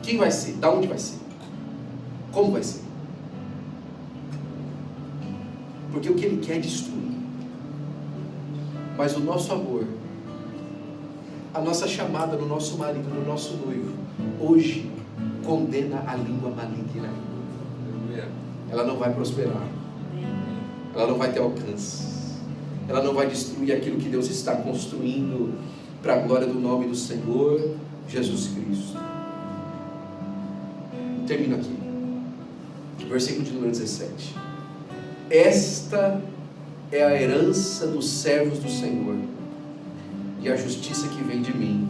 Quem vai ser? Da onde vai ser? Como vai ser? Porque o que ele quer é destruir. Mas o nosso amor, a nossa chamada no nosso marido, no nosso noivo, hoje condena a língua maligna. Ela não vai prosperar. Ela não vai ter alcance. Ela não vai destruir aquilo que Deus está construindo para a glória do nome do Senhor Jesus Cristo. Termino aqui. Versículo de número 17. Esta é a herança dos servos do Senhor e a justiça que vem de mim,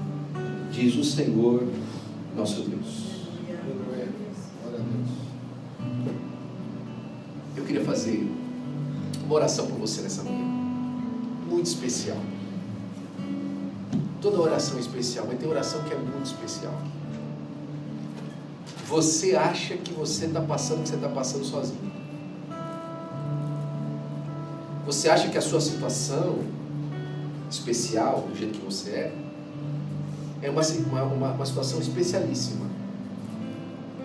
diz o Senhor nosso Deus. Eu queria fazer uma oração por você nessa manhã, muito especial. Toda oração é especial, mas tem oração que é muito especial. Você acha que você está passando o que você está passando sozinho. Você acha que a sua situação especial, do jeito que você é uma situação especialíssima.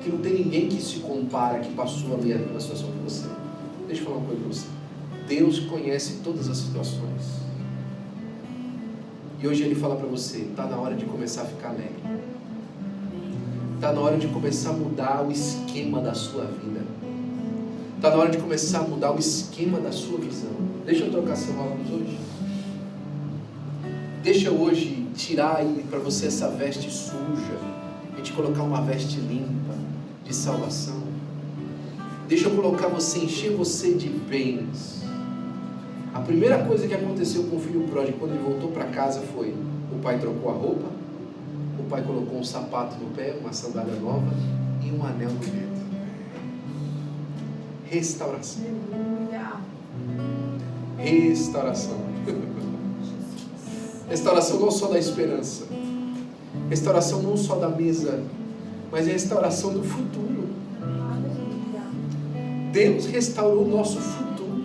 Que não tem ninguém que se compara, que passou a mesma situação que você. Deixa eu falar uma coisa para você. Deus conhece todas as situações. E hoje Ele fala para você, está na hora de começar a ficar alegre. Está na hora de começar a mudar o esquema da sua vida. Está na hora de começar a mudar o esquema da sua visão. Deixa eu trocar seu óculos hoje. Deixa eu hoje tirar aí para você essa veste suja. A gente colocar uma veste limpa de salvação. Deixa eu colocar você, encher você de bens. A primeira coisa que aconteceu com o filho pródigo quando ele voltou para casa foi: o pai trocou a roupa, o pai colocou um sapato no pé, uma sandália nova e um anel no dedo. Restauração. Restauração. Restauração não só da esperança, restauração não só da mesa, mas é restauração do futuro. Deus restaurou o nosso futuro.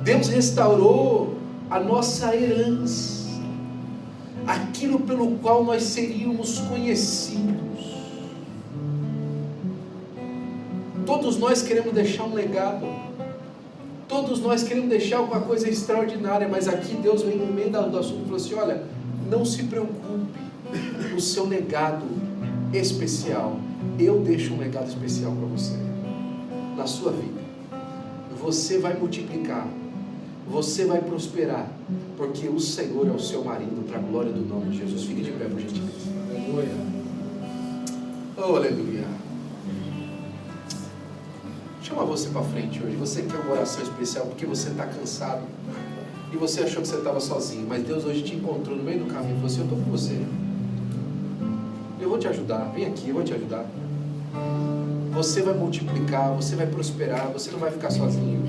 Deus restaurou a nossa herança, aquilo pelo qual nós seríamos conhecidos. Todos nós queremos deixar um legado. Todos nós queremos deixar alguma coisa extraordinária, mas aqui Deus vem no meio do assunto e falou assim: olha, não se preocupe, o seu legado especial, eu deixo um legado especial para você, na sua vida. Você vai multiplicar, você vai prosperar, porque o Senhor é o seu marido, para a glória do nome de Jesus. Fique de pé, por gentileza. Aleluia. Oh, aleluia. Chama você para frente hoje. Você quer uma oração especial porque você está cansado e você achou que você estava sozinho, mas Deus hoje te encontrou no meio do caminho e falou assim: eu estou com você, eu vou te ajudar, vem aqui, eu vou te ajudar. Você vai multiplicar, você vai prosperar, você não vai ficar sozinho.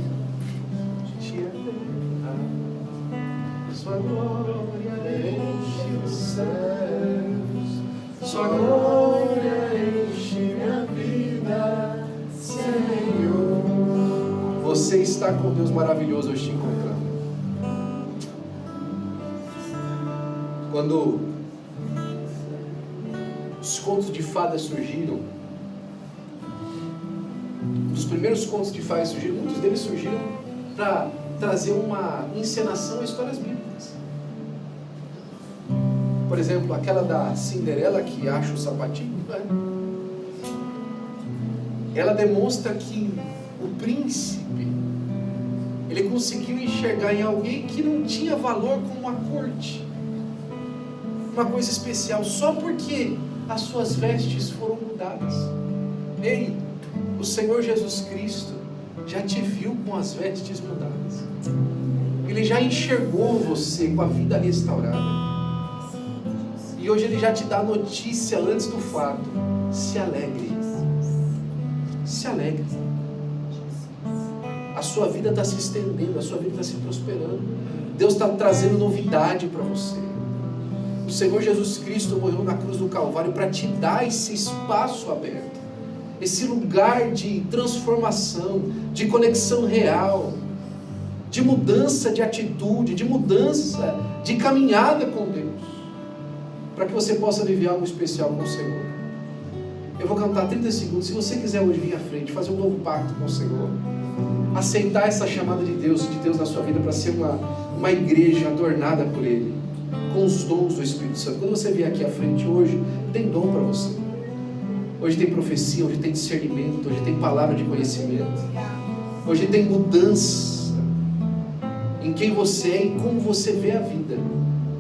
Sua glória enche os céus, sua glória enche minha vida, Senhor. Você está com Deus maravilhoso hoje te encontrando. Quando os contos de fadas surgiram, os primeiros contos de fadas surgiram, muitos deles surgiram para trazer uma encenação a histórias bíblicas. Por exemplo, aquela da Cinderela que acha o sapatinho, né? Ela demonstra que o príncipe, ele conseguiu enxergar em alguém que não tinha valor como a corte, uma coisa especial, só porque as suas vestes foram mudadas. Ei, o Senhor Jesus Cristo já te viu com as vestes mudadas. Ele já enxergou você com a vida restaurada. E hoje Ele já te dá a notícia antes do fato. Se alegre. Se alegre. A sua vida está se estendendo, a sua vida está se prosperando. Deus está trazendo novidade para você. O Senhor Jesus Cristo morreu na cruz do Calvário para te dar esse espaço aberto, esse lugar de transformação, de conexão real, de mudança de atitude, de mudança de caminhada com Deus, para que você possa viver algo especial com o Senhor. Eu vou cantar 30 segundos. Se você quiser hoje vir à frente, fazer um novo pacto com o Senhor, aceitar essa chamada de Deus na sua vida para ser uma igreja adornada por Ele, com os dons do Espírito Santo. Quando você vier aqui à frente hoje, tem dom para você. Hoje tem profecia, hoje tem discernimento, hoje tem palavra de conhecimento, hoje tem mudança em quem você é e como você vê a vida,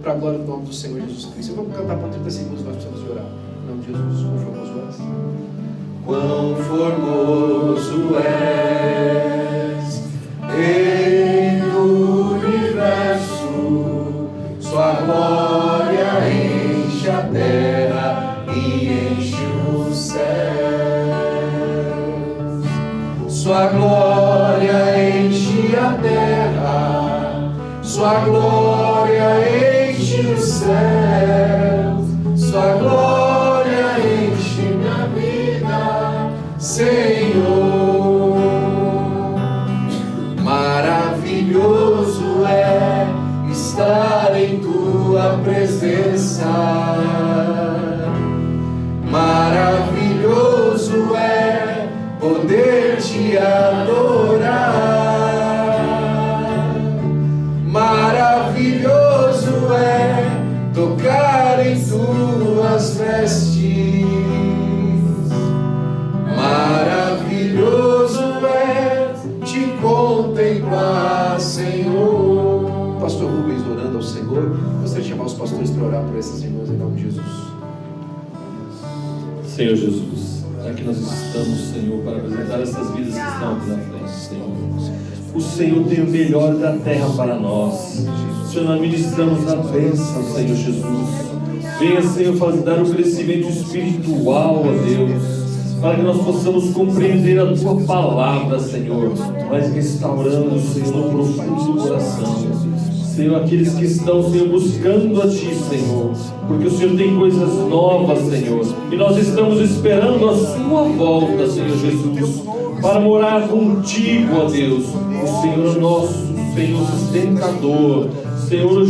para a glória do nome do Senhor Jesus Cristo. Eu vou cantar por 30 segundos, nós precisamos orar. Em nome de Jesus, quão formoso és. Quão formoso és Rei do universo, sua glória enche a terra e enche os céus. Sua glória enche a terra, sua glória enche os céus, sua glória enche minha vida, Senhor. Maravilhoso é estar em tua presença, maravilhoso é poder te adorar, maravilhoso é tocar em tuas vestes, maravilhoso é te contemplar, Senhor. Pastor Rubens orando ao Senhor. Gostaria de chamar os pastores para orar por essas irmãs em nome de Jesus. Senhor Jesus, aqui nós estamos, Senhor, para apresentar essas vidas que estão aqui na frente, Senhor. O Senhor tem o melhor da terra para nós. Senhor, nós ministramos a bênção, Senhor Jesus. Venha, Senhor, dar o crescimento espiritual, ó Deus, para que nós possamos compreender a Tua palavra, Senhor, mas restaurando, Senhor, no profundo do coração. Senhor, aqueles que estão, Senhor, buscando a Ti, Senhor, porque o Senhor tem coisas novas, Senhor, e nós estamos esperando a Sua volta, Senhor Jesus, para morar contigo, ó Deus. O Senhor é nosso Senhor sustentador. Senhor,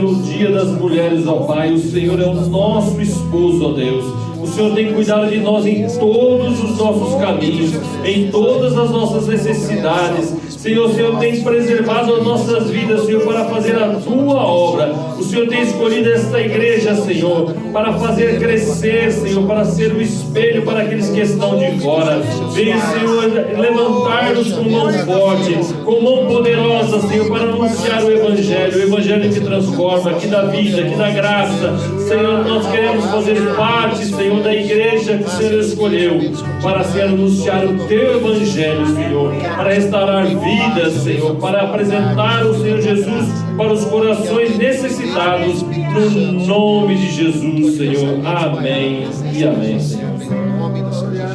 o Dia das Mulheres, ó Pai, o Senhor é o nosso esposo, ó Deus. O Senhor tem cuidado de nós em todos os nossos caminhos, em todas as nossas necessidades. Senhor, o Senhor tem preservado as nossas vidas, Senhor, para fazer a Tua obra. O Senhor tem escolhido esta igreja, Senhor, para fazer crescer, Senhor, para ser o espelho para aqueles que estão de fora. Venha, Senhor, levantar-nos com mão forte, com mão poderosa, Senhor, para anunciar o Evangelho que transforma, que dá vida, que dá graça. Senhor, nós queremos fazer parte, Senhor, da igreja que o Senhor escolheu para ser anunciar o Teu Evangelho, Senhor, para restaurar vidas, Senhor, para apresentar o Senhor Jesus para os corações necessitados, no nome de Jesus, Senhor. Amém e amém, Senhor.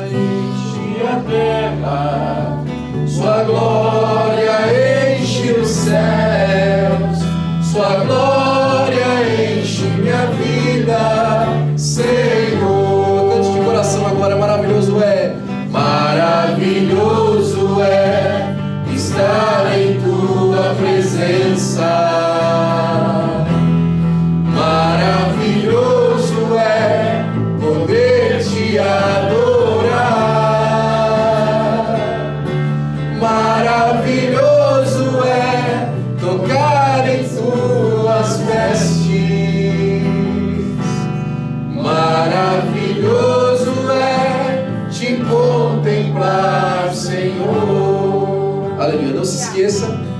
Enche a terra, Sua glória enche os céus, Sua glória enche minha vida, Senhor. Cante de coração agora, maravilhoso é estar em Tua presença. Maravilhoso é poder Te adorar. Maravilhoso é tocar em Tuas vestes. Maravilhoso é Te contemplar, Senhor. Aleluia. Não se esqueça